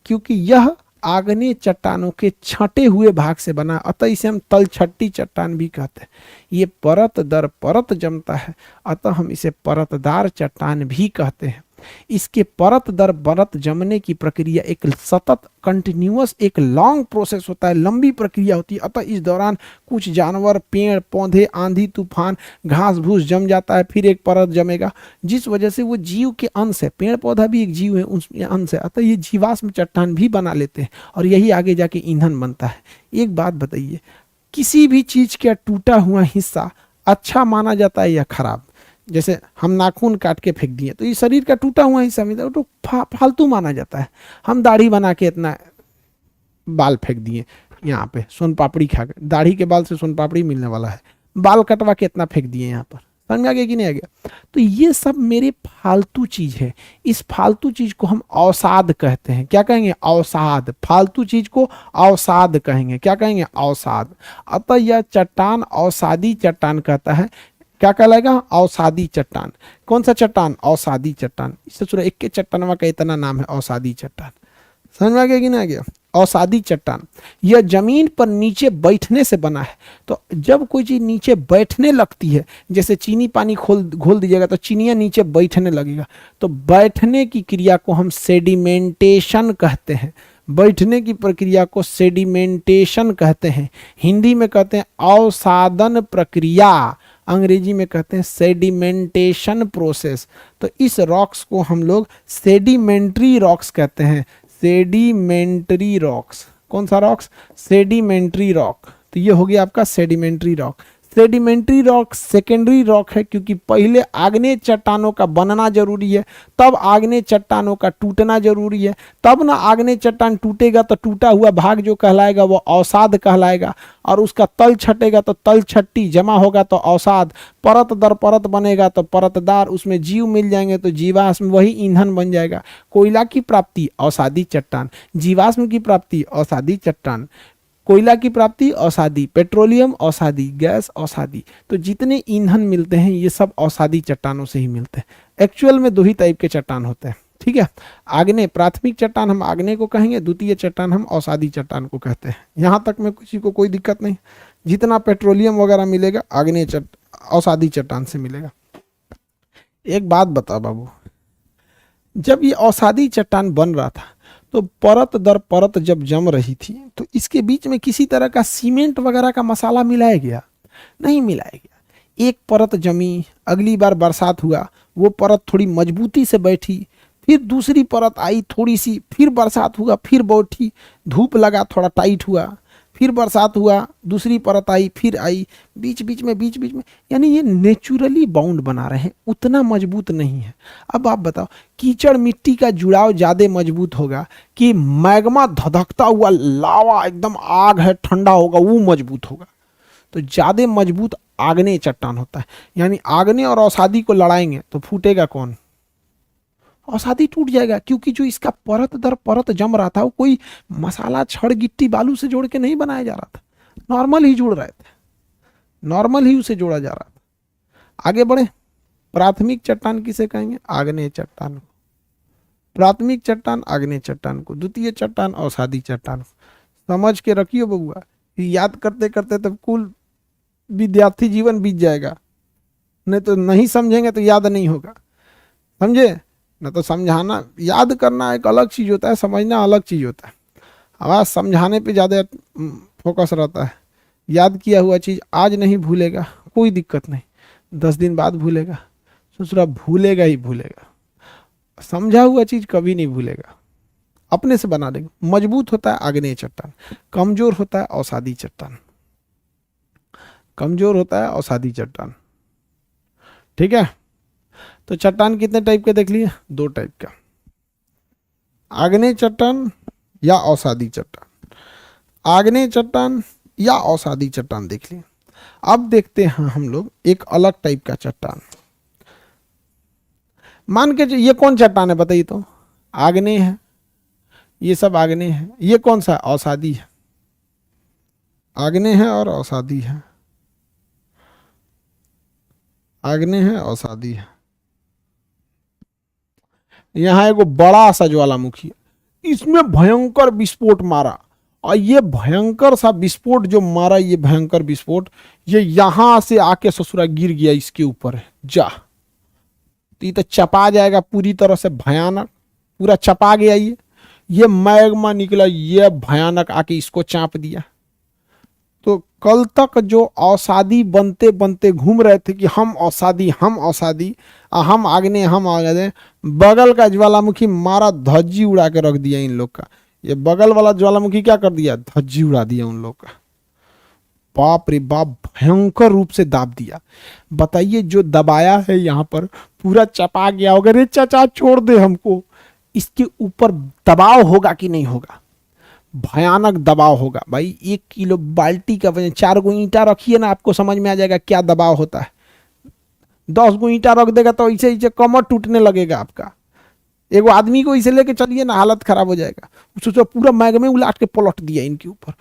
क्योंकि यह आग्नेय चट्टानों के छटे हुए भाग से बना, अतः इसे हम तलछट्टी चट्टान भी कहते हैं। ये परत दर परत जमता है, अतः हम इसे परतदार चट्टान भी कहते हैं। इसके परत दर परत जमने की प्रक्रिया एक सतत कंटिन्यूअस एक लॉन्ग प्रोसेस होता है, लंबी प्रक्रिया होती है। अतः इस दौरान कुछ जानवर, पेड़ पौधे, आंधी तूफान, घास भूस जम जाता है, फिर एक परत जमेगा, जिस वजह से वो जीव के अंश है। पेड़ पौधा भी एक जीव है, उसमें अंश है, अतः ये जीवाश्म चट्टान भी बना लेते हैं और यही आगे जाके ईंधन बनता है। एक बात बताइए, किसी भी चीज का टूटा हुआ हिस्सा अच्छा माना जाता है या खराब? जैसे हम नाखून काट के फेंक दिए तो ये शरीर का टूटा हुआ हिस्सा मिलता है, तो फालतू माना जाता है। हम दाढ़ी बना के इतना बाल फेंक दिए, यहाँ पे सोन पापड़ी खा के, दाढ़ी के बाल से सोन पापड़ी मिलने वाला है, बाल कटवा के इतना फेंक दिए यहाँ पर, समझ में आ गया कि नहीं आ गया? तो ये सब मेरे फालतू चीज है। इस फालतू चीज को हम अवसाद कहते हैं। क्या कहेंगे? अवसाद। फालतू चीज को अवसाद कहेंगे। क्या कहेंगे? अवसाद। अतः यह चट्टान अवसादी चट्टान कहता है। क्या कहलाएगा? अवसादी चट्टान। कौन सा चट्टान? अवसादी चट्टान। इससे सूर्य एक के चट्टानवा का इतना नाम है, अवसादी चट्टान। समझ में आ गया कि नहीं आ गया? अवसादी चट्टान। यह जमीन पर नीचे बैठने से बना है। तो जब कोई चीज नीचे बैठने लगती है, जैसे चीनी पानी घोल दीजिएगा तो चीनियाँ नीचे बैठने लगेगा, तो बैठने की क्रिया को हम सेडिमेंटेशन कहते हैं। बैठने की प्रक्रिया को सेडिमेंटेशन कहते हैं। हिंदी में कहते हैं अवसादन प्रक्रिया, अंग्रेजी में कहते हैं सेडिमेंटेशन प्रोसेस। तो इस रॉक्स को हम लोग सेडिमेंट्री रॉक्स कहते हैं। Sedimentary rocks. कौन सा रॉक्स? Sedimentary rock. तो ये हो गया आपका sedimentary rock. Sedimentary rock secondary rock है, क्योंकि पहले आग्नेय चट्टानों का बनना जरूरी है, तब आग्नेय चट्टानों का टूटना जरूरी है। तब ना आग्नेय चट्टान टूटेगा तो टूटा हुआ भाग जो कहलाएगा वो अवसाद कहलाएगा, और उसका तल छटेगा तो तल छट्टी जमा होगा तो अवसाद, परत दर परत बनेगा तो परतदार, उसमें जीव मिल जाएंगे तो जीवाश्म, वही ईंधन बन जाएगा। कोयला की प्राप्ति अवसादी चट्टान, जीवाश्म की प्राप्ति अवसादी चट्टान, कोयला की प्राप्ति अवसादी, पेट्रोलियम अवसादी, गैस अवसादी। तो जितने ईंधन मिलते हैं ये सब अवसादी चट्टानों से ही मिलते हैं। एक्चुअल में दो ही टाइप के चट्टान होते हैं, ठीक है? आग्नेय, प्राथमिक चट्टान हम आग्नेय को कहेंगे, द्वितीय चट्टान हम अवसादी चट्टान को कहते हैं। यहाँ तक में किसी को कोई दिक्कत नहीं। जितना पेट्रोलियम वगैरह मिलेगा आग्नेय अवसादी चट्टान से मिलेगा। एक बात बताओ बाबू, जब ये अवसादी चट्टान बन रहा था तो परत दर परत जब जम रही थी तो इसके बीच में किसी तरह का सीमेंट वगैरह का मसाला मिलाया गया? नहीं मिलाया गया। एक परत जमी, अगली बार बरसात हुआ, वो परत थोड़ी मजबूती से बैठी, फिर दूसरी परत आई थोड़ी सी, फिर बरसात हुआ, फिर बैठी, धूप लगा थोड़ा टाइट हुआ, फिर बरसात हुआ, दूसरी परत आई, फिर आई, बीच बीच में, यानी ये नेचुरली बाउंड बना रहे हैं, उतना मजबूत नहीं है। अब आप बताओ, कीचड़ मिट्टी का जुड़ाव ज़्यादा मजबूत होगा कि मैग्मा धधकता हुआ लावा एकदम आग है ठंडा होगा वो मजबूत होगा? तो ज़्यादा मजबूत आग्नेय चट्टान होता है। यानी आग्नेय और अवसादी को लड़ाएंगे तो फूटेगा कौन? अवसादी टूट जाएगा, क्योंकि जो इसका परत दर परत जम रहा था वो कोई मसाला छड़ गिट्टी बालू से जोड़ के नहीं बनाया जा रहा था, नॉर्मल ही जुड़ रहे थे, नॉर्मल ही उसे जोड़ा जा रहा था। आगे बढ़े, प्राथमिक चट्टान किसे कहेंगे? आग्नेय चट्टान को। प्राथमिक चट्टान आग्नेय चट्टान को, द्वितीय चट्टान अवसादी चट्टान को। समझ के रखियो बबुआ, याद करते करते तब कुल विद्यार्थी जीवन बीत जाएगा, नहीं तो नहीं समझेंगे तो याद नहीं होगा, समझे ना? तो समझाना, याद करना एक अलग चीज़ होता है, समझना अलग चीज़ होता है। हमारा समझाने पे ज़्यादा फोकस रहता है। याद किया हुआ चीज़ आज नहीं भूलेगा, कोई दिक्कत नहीं, 10 दिन बाद भूलेगा, दूसरा भूलेगा ही भूलेगा। समझा हुआ चीज़ कभी नहीं भूलेगा, अपने से बना देगा। मजबूत होता है आग्नेय चट्टान, कमज़ोर होता है अवसादी चट्टान, कमज़ोर होता है अवसादी चट्टान, ठीक है? तो चट्टान कितने टाइप के देख लिए? 2 टाइप का, आग्नेय चट्टान या अवसादी चट्टान। आग्नेय चट्टान या अवसादी चट्टान देख लिए। अब देखते हैं हम लोग एक अलग टाइप का चट्टान। मान के ये कौन चट्टान है बताइए तो? आग्नेय है, ये सब आग्नेय है। ये कौन सा? अवसादी है। आग्नेय है और अवसादी है, आग्नेय है अवसादी है। यहाँ एगो बड़ा सा ज्वालामुखी है, इसमें भयंकर विस्फोट मारा, और ये भयंकर सा विस्फोट जो मारा, ये भयंकर विस्फोट ये यहां से आके ससुरा गिर गया इसके ऊपर है जा, तो ये तो चपा जाएगा पूरी तरह से, भयानक पूरा चपा गया। ये मैग्मा निकला, ये भयानक आके इसको चाप दिया। तो कल तक जो अवसादी बनते बनते घूम रहे थे कि हम अवसादी, हम अवसादी, हम आग्नेय, हम आग्नेय, बगल का ज्वालामुखी मारा, धज्जी उड़ा के रख दिया इन लोग का। ये बगल वाला ज्वालामुखी क्या कर दिया? धज्जी उड़ा दिया उन लोग का। बाप रे बाप, भयंकर रूप से दाब दिया। बताइए जो दबाया है यहाँ पर पूरा चपा गया होगा। रे चाचा छोड़ दे हमको। इसके ऊपर दबाव होगा कि नहीं होगा? भयानक दबाव होगा भाई। 1 किलो बाल्टी का वजन, 4 गो ईंटा रखिए ना, आपको समझ में आ जाएगा क्या दबाव होता है। 10 गो ईंटा रख देगा तो ऐसे ऐसे कमर टूटने लगेगा आपका। एगो आदमी को इसे लेके चलिए ना, हालत खराब हो जाएगा। सोचो पूरा मैग में उलाट के पलट दिया इनके ऊपर,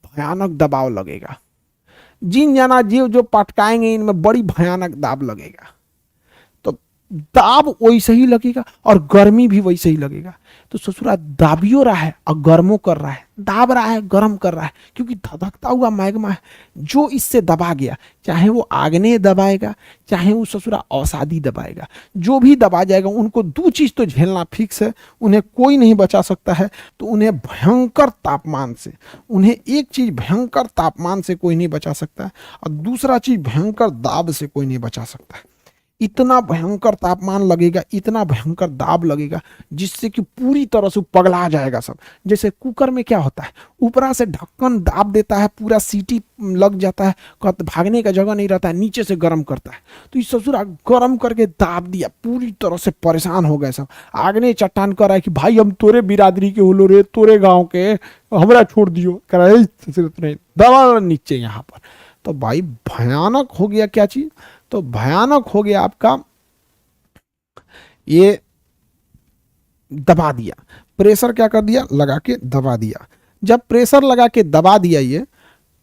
भयानक दबाव लगेगा। जिन जाना जीव जो पटकाएंगे इनमें बड़ी भयानक दाब लगेगा। तो दाब वैसे ही लगेगा और गर्मी भी वैसे ही लगेगा। तो ससुरा दाबियो रहा है और गर्मो कर रहा है, दाब रहा है गर्म कर रहा है, क्योंकि धधकता हुआ मैग्मा है जो इससे दबा गया। चाहे वो आग्नेय दबाएगा, चाहे वो ससुरा अवसादी दबाएगा, जो भी दबा जाएगा उनको 2 चीज तो झेलना फिक्स है। उन्हें कोई नहीं बचा सकता है। तो उन्हें भयंकर तापमान से, उन्हें एक चीज भयंकर तापमान से कोई नहीं बचा सकता है, और दूसरा चीज भयंकर दाब से कोई नहीं बचा सकता है। इतना भयंकर तापमान लगेगा, इतना भयंकर दाब लगेगा जिससे कि पूरी तरह से पगला जाएगा सब। जैसे कुकर में क्या होता है, ऊपरा से ढक्कन दाब देता है, पूरा सीटी लग जाता है, भागने का जगह नहीं रहता है, नीचे से गर्म करता है। तो इस ससुरा गर्म करके दाब दिया, पूरी तरह से परेशान हो गए सब। आग्नेय चट्टान कर रहा है कि भाई हम तोरे बिरादरी के होलो रे, तोरे गाँव के, हमरा छोड़ दियो। कह रहा है दबा नीचे यहाँ पर। तो भाई भयानक हो गया क्या चीज, तो भयानक हो गया आपका ये दबा दिया। प्रेशर क्या कर दिया, लगा के दबा दिया। जब प्रेशर लगा के दबा दिया ये,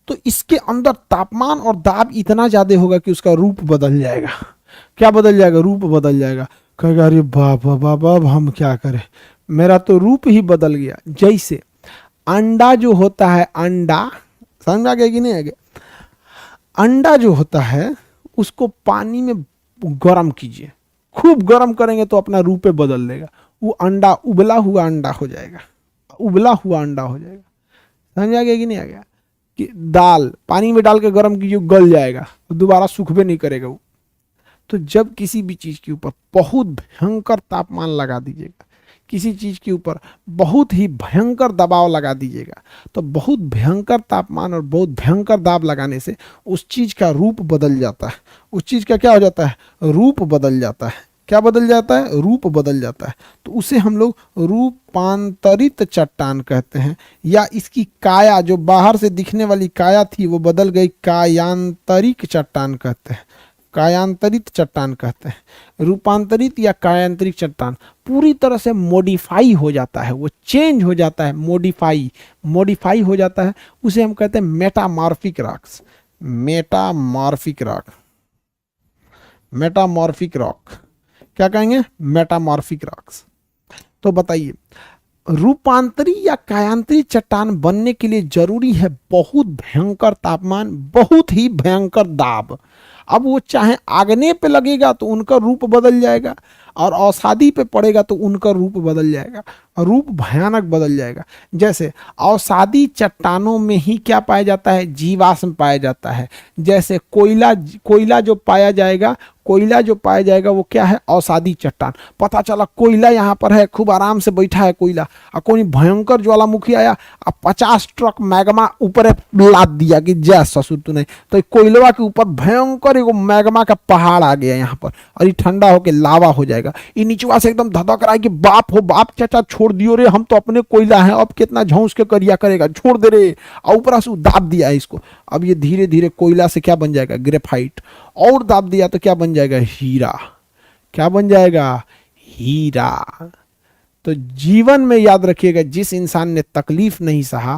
तो इसके अंदर तापमान और दाब इतना ज्यादा होगा कि उसका रूप बदल जाएगा। क्या बदल जाएगा, रूप बदल जाएगा। कहेगा अरे बाप बाप हम क्या करें, मेरा तो रूप ही बदल गया। जैसे अंडा जो होता है, अंडा समझा गया कि नहीं है? अंडा जो होता है उसको पानी में गर्म कीजिए, खूब गर्म करेंगे तो अपना रूप बदल लेगा। वो अंडा उबला हुआ अंडा हो जाएगा, उबला हुआ अंडा हो जाएगा। समझ आ गया कि नहीं आ गया? कि दाल पानी में डाल के गर्म कीजिए, गल जाएगा, दोबारा सूखबे नहीं करेगा वो। तो जब किसी भी चीज के ऊपर बहुत भयंकर तापमान लगा दीजिएगा, किसी चीज के ऊपर बहुत ही भयंकर दबाव लगा दीजिएगा, तो बहुत भयंकर तापमान और बहुत भयंकर दाब लगाने से उस चीज का रूप बदल जाता है। उस चीज का क्या हो जाता है, रूप बदल जाता है। क्या बदल जाता है, रूप बदल जाता है। तो उसे हम लोग रूपांतरित चट्टान कहते हैं। या इसकी काया, जो बाहर से दिखने वाली काया थी वो बदल गई, कायांतरिक चट्टान कहते हैं, कायांतरित चट्टान कहते हैं। रूपांतरित या कायांतरिक चट्टान पूरी तरह से मॉडिफाई हो जाता है, वो चेंज हो जाता है, मॉडिफाई हो जाता है। उसे हम कहते हैं metamorphic rocks, metamorphic rock, metamorphic rock क्या कहेंगे, मेटामॉर्फिक रॉक्स। तो बताइए रूपांतरी या कायांतरित चट्टान बनने के लिए जरूरी है बहुत भयंकर तापमान, बहुत ही भयंकर दाब। अब वो चाहे आग्नेय पे लगेगा तो उनका रूप बदल जाएगा, और अवसादी पे पड़ेगा तो उनका रूप बदल जाएगा, और रूप भयानक बदल जाएगा। जैसे अवसादी चट्टानों में ही क्या पाया जाता है, जीवाश्म पाया जाता है। जैसे कोयला जो पाया जाएगा, कोयला जो पाया जाएगा वो क्या है, अवसादी चट्टान। पता चला कोयला यहाँ पर है, खूब आराम से बैठा है कोयला, और कोई भयंकर ज्वालामुखी आया और 50 ट्रक मैग्मा ऊपर लाद दिया कि जय ससुर तू नहीं, तो कोयलवा के ऊपर भयंकर एगो मैग्मा का पहाड़ आ गया यहाँ पर, और ये ठंडा होकर लावा हो जाएगा। ये नीचवा से एकदम धधक रहा है कि बाप हो बाप, चाचा छोड़ दियो रे, हम तो अपने कोयला है, अब कितना झौंस के करिया करेगा, छोड़ दे रे। और ऊपर से दाब दिया है इसको। अब ये धीरे धीरे कोयला से क्या बन जाएगा, ग्रेफाइट, और दाब दिया तो क्या बन जाएगा, हीरा। क्या बन जाएगा, हीरा। तो जीवन में याद रखिएगा, जिस इंसान ने तकलीफ नहीं सहा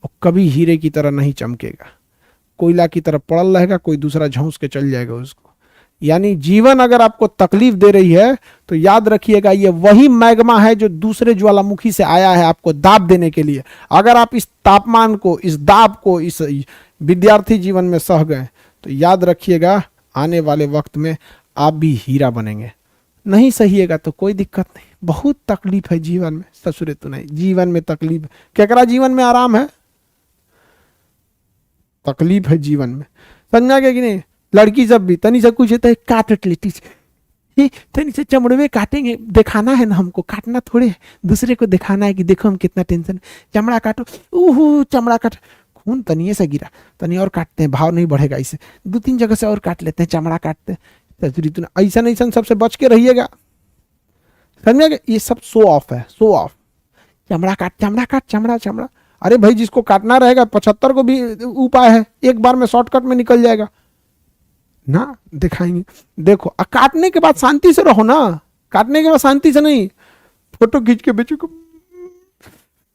वो कभी हीरे की तरह नहीं चमकेगा, कोयला की तरह पड़ल रहेगा, कोई दूसरा झौंस के चल जाएगा उसको। यानी जीवन अगर आपको तकलीफ दे रही है तो याद रखिएगा ये वही मैग्मा है जो दूसरे ज्वालामुखी से आया है आपको दाब देने के लिए। अगर आप इस तापमान को, इस दाब को इस विद्यार्थी जीवन में सह गए तो याद रखिएगा आने वाले वक्त में आप भी हीरा बनेंगे। नहीं सहिएगा तो कोई दिक्कत नहीं, बहुत तकलीफ है जीवन में, ससुरे तो नहीं, जीवन में तकलीफ। केकरा जीवन में आराम है, तकलीफ है जीवन में। समझा गया कि नहीं? लड़की जब भी तनी से कुछ है काट लेती, तनी से चमड़वे काटेंगे, दिखाना है ना हमको, काटना थोड़े है, दूसरे को दिखाना है कि देखो हम कितना टेंशन, चमड़ा काटो, चमड़ा काट, खून तनिए से गिरा, तनी और काटते हैं, भाव नहीं बढ़ेगा, इसे 2-3 जगह से और काट लेते हैं, चमड़ा काटते हैं, ऐसा ऐसा सबसे बच के रहिएगा। समझिएगा, ये सब शो ऑफ है, शो ऑफ। चमड़ा काट, चमड़ा काट, चमड़ा चमड़ा। अरे भाई जिसको काटना रहेगा 75 को भी उपाय है, एक बार में शॉर्टकट में निकल जाएगा ना, दिखाएंगे। देखो काटने के बाद शांति से रहो ना, काटने के बाद शांति से नहीं, फोटो खींच के बेचो को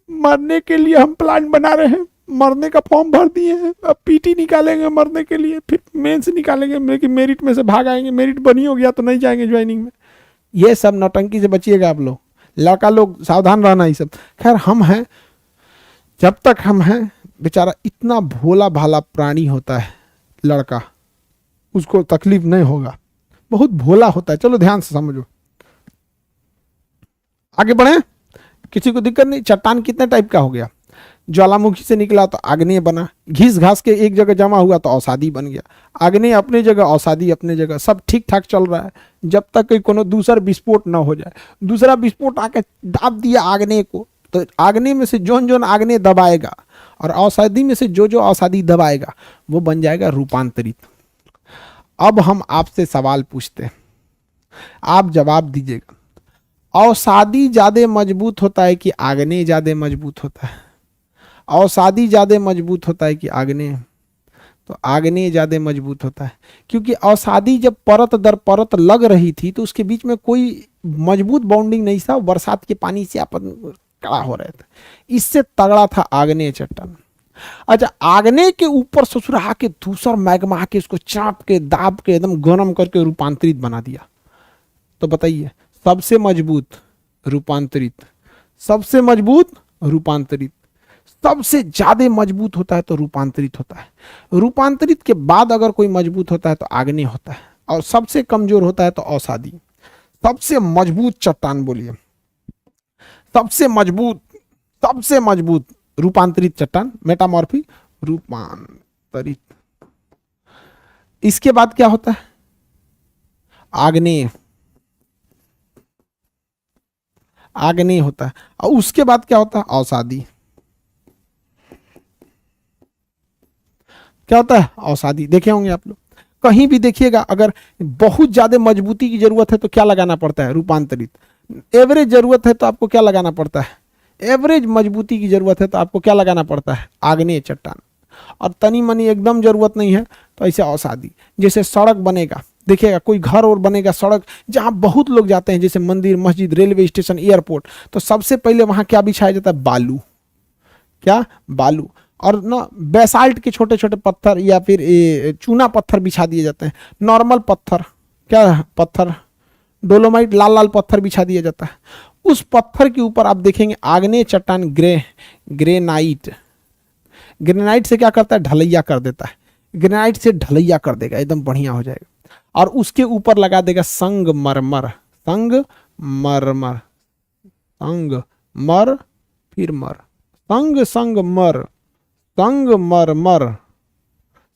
मरने के लिए हम प्लान बना रहे हैं, मरने का फॉर्म भर दिए हैं, अब पीटी निकालेंगे मरने के लिए, फिर मेंस निकालेंगे, लेकिन मेरिट में से भाग आएंगे, मेरिट बनी हो गया तो नहीं जाएंगे ज्वाइनिंग में। ये सब नौटंकी से बचिएगा आप लोग, लड़का लोग सावधान रहना, ये सब। खैर हम हैं, जब तक हम हैं, बेचारा इतना भोला भाला प्राणी होता है लड़का, उसको तकलीफ नहीं होगा, बहुत भोला होता है। चलो ध्यान से समझो, आगे बढ़े, किसी को दिक्कत नहीं। चट्टान कितने टाइप का हो गया, ज्वालामुखी से निकला तो आग्नेय बना, घिस घास के एक जगह जमा हुआ तो अवसादी बन गया, आग्नेय अपने जगह, अवसादी अपने जगह, सब ठीक ठाक चल रहा है जब तक कि कोनो दूसरा विस्फोट ना हो जाए। दूसरा विस्फोट आके दाब दिया आग्नेय को, तो आग्नेय में से जोन जोन आग्नेय दबाएगा और अवसादी में से जो जो अवसादी दबाएगा वो बन जाएगा रूपांतरित। अब हम आपसे सवाल पूछते हैं, आप जवाब दीजिएगा। अवसादी ज्यादा मजबूत होता है कि आग्नेय ज्यादा मजबूत होता है? अवसादी ज्यादा मजबूत होता है कि आग्नेय? तो आग्नेय ज्यादा मजबूत होता है, क्योंकि अवसादी जब परत दर परत लग रही थी तो उसके बीच में कोई मजबूत बाउंडिंग नहीं था, बरसात के पानी से अपन कड़ा हो रहे थे, इससे तगड़ा था आग्नेय चट्टान। अच्छा, आग्नेय के ऊपर ससुरा के दूसर मैग्मा के उसको चाप के दाब के एकदम गर्म करके रूपांतरित बना दिया, तो बताइए सबसे मजबूत रूपांतरित, सबसे मजबूत रूपांतरित, सबसे ज्यादा मजबूत होता है तो रूपांतरित होता है। रूपांतरित के बाद अगर कोई मजबूत होता है तो आग्नेय होता है, और सबसे कमजोर होता है तो अवसादी। सबसे मजबूत चट्टान बोलिए, सबसे मजबूत, सबसे मजबूत रूपांतरित चट्टान, मेटामॉर्फिक रूपांतरित। इसके बाद क्या होता है? आग्नेय, आग्नेय होता है, और उसके बाद क्या होता है? अवसादी। क्या होता है? अवसादी। देखे होंगे आप लोग, कहीं भी देखिएगा अगर बहुत ज्यादा मजबूती की जरूरत है तो क्या लगाना पड़ता है? रूपांतरित। एवरेज जरूरत है तो आपको क्या लगाना पड़ता है? एवरेज मजबूती की जरूरत है तो आपको क्या लगाना पड़ता है? आग्नेय चट्टान। और तनी मनी एकदम जरूरत नहीं है तो ऐसे अवसादी। जैसे सड़क बनेगा, देखिएगा कोई घर और बनेगा, सड़क जहां बहुत लोग जाते हैं, जैसे मंदिर, मस्जिद, रेलवे स्टेशन, एयरपोर्ट, तो सबसे पहले वहां क्या बिछाया जाता है? बालू। क्या? बालू। और ना बेसाल्ट के छोटे छोटे पत्थर या फिर चूना पत्थर बिछा दिए जाते हैं। नॉर्मल पत्थर, क्या पत्थर? डोलोमाइट, लाल लाल पत्थर बिछा दिया जाता है। उस पत्थर के ऊपर आप देखेंगे आग्नेय चट्टान ग्रेनाइट, ग्रेनाइट से क्या करता है? ढलैया कर देता है। ग्रेनाइट से ढलैया कर देगा, एकदम बढ़िया हो जाएगा। और उसके ऊपर लगा देगा संगमरमर, संगमरमर, संगमर, फिर मर, संगमर, संगमरमर,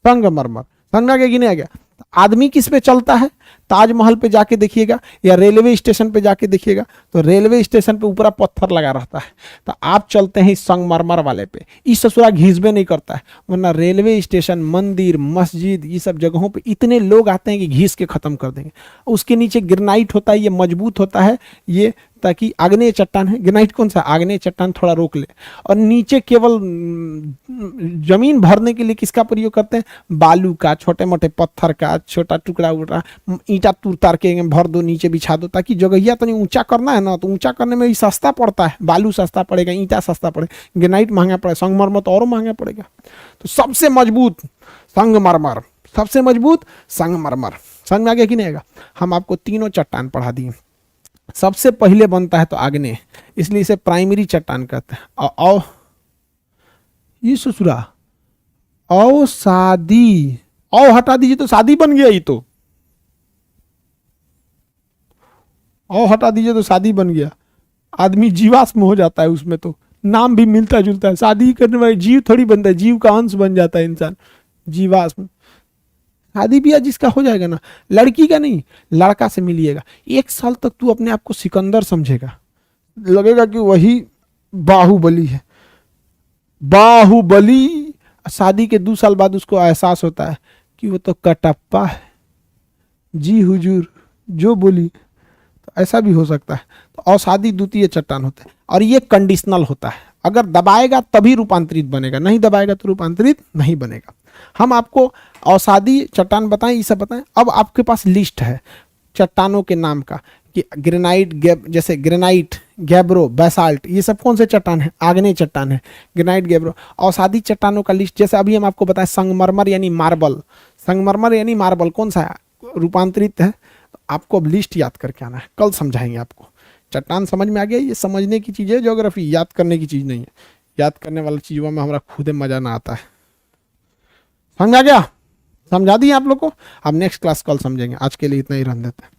संगमरमर। समझ गया कि नहीं आ गया? आदमी किस पे चलता है? ताजमहल पे जाके देखिएगा या रेलवे स्टेशन पे जाके देखिएगा तो रेलवे स्टेशन पे ऊपर पत्थर लगा रहता है, तो आप चलते हैं इस संगमरमर वाले पे, इस ससुरा घिसबे नहीं करता है। वरना रेलवे स्टेशन, मंदिर, मस्जिद, ये सब जगहों पे इतने लोग आते हैं कि घिस के खत्म कर देंगे। उसके नीचे ग्रेनाइट होता है, ये मजबूत होता है ये, ताकि आग्नेय चट्टान है, ग्रेनाइट कौन सा? आग्नेय चट्टान थोड़ा रोक ले। और नीचे केवल जमीन भरने के लिए किसका प्रयोग करते हैं? बालू का, छोटे मोटे पत्थर का, छोटा टुकड़ा उकड़ा ईंटा तुर तार के भर दो, नीचे बिछा दो, ताकि जगहिया तो नहीं ऊंचा करना है ना, तो ऊंचा करने में ही सस्ता पड़ता है। बालू सस्ता पड़ेगा, ईंटा सस्ता पड़ेगा, ग्रेनाइट महंगा पड़ेगा, संगमरमर तो और महंगा पड़ेगा। तो सबसे मजबूत संगमरमर, सबसे मजबूत संगमरमर। समझ में आ गया कि नहीं आएगा? हम आपको तीनों चट्टान पढ़ा दिए। सबसे पहले बनता है तो आग्नेय, इसलिए इसे प्राइमरी चट्टान कहते हैं। और ये ससुरा अवसादी, औ हटा दीजिए तो शादी बन गया। ये तो औ हटा दीजिए तो शादी बन गया। आदमी जीवाश्म हो जाता है, उसमें तो नाम भी मिलता जुलता है। शादी करने वाले जीव थोड़ी बनता है, जीव का अंश बन जाता है इंसान, जीवाश्म। शादी ब्याह जिसका हो जाएगा ना, लड़की का नहीं, लड़का से मिलिएगा, 1 साल तक तू अपने आप को सिकंदर समझेगा, लगेगा कि वही बाहुबली है। बाहुबली शादी के 2 साल बाद उसको एहसास होता है कि वो तो कटप्पा है, जी हुजूर जो बोली। तो ऐसा भी हो सकता है। तो अवसादी द्वितीय चट्टान होता है और ये कंडीशनल होता है, अगर दबाएगा तभी रूपांतरित बनेगा, नहीं दबाएगा तो रूपांतरित नहीं बनेगा। हम आपको अवसादी चट्टान बताएं, ये सब बताएं। अब आपके पास लिस्ट है चट्टानों के नाम का कि ग्रेनाइट, जैसे ग्रेनाइट, गैब्रो, बैसाल्ट, ये सब कौन से चट्टान है? आग्नेय चट्टान है, ग्रेनाइट, गैब्रो। अवसादी चट्टानों का लिस्ट जैसे अभी हम आपको बताएं, संगमरमर यानी मार्बल, संगमरमर यानी मार्बल कौन सा है? रूपांतरित है। आपको अब लिस्ट याद करके आना है, कल समझाएंगे आपको। चट्टान समझ में आ गया? ये समझने की चीज़ है, ज्योग्राफी याद करने की चीज़ नहीं है। याद करने वाली चीज़ों में हमारा खुद मजा ना आता है। समझ आ गया? समझा दिए आप लोग को। अब नेक्स्ट क्लास कल समझेंगे, आज के लिए इतना ही रहने देते हैं।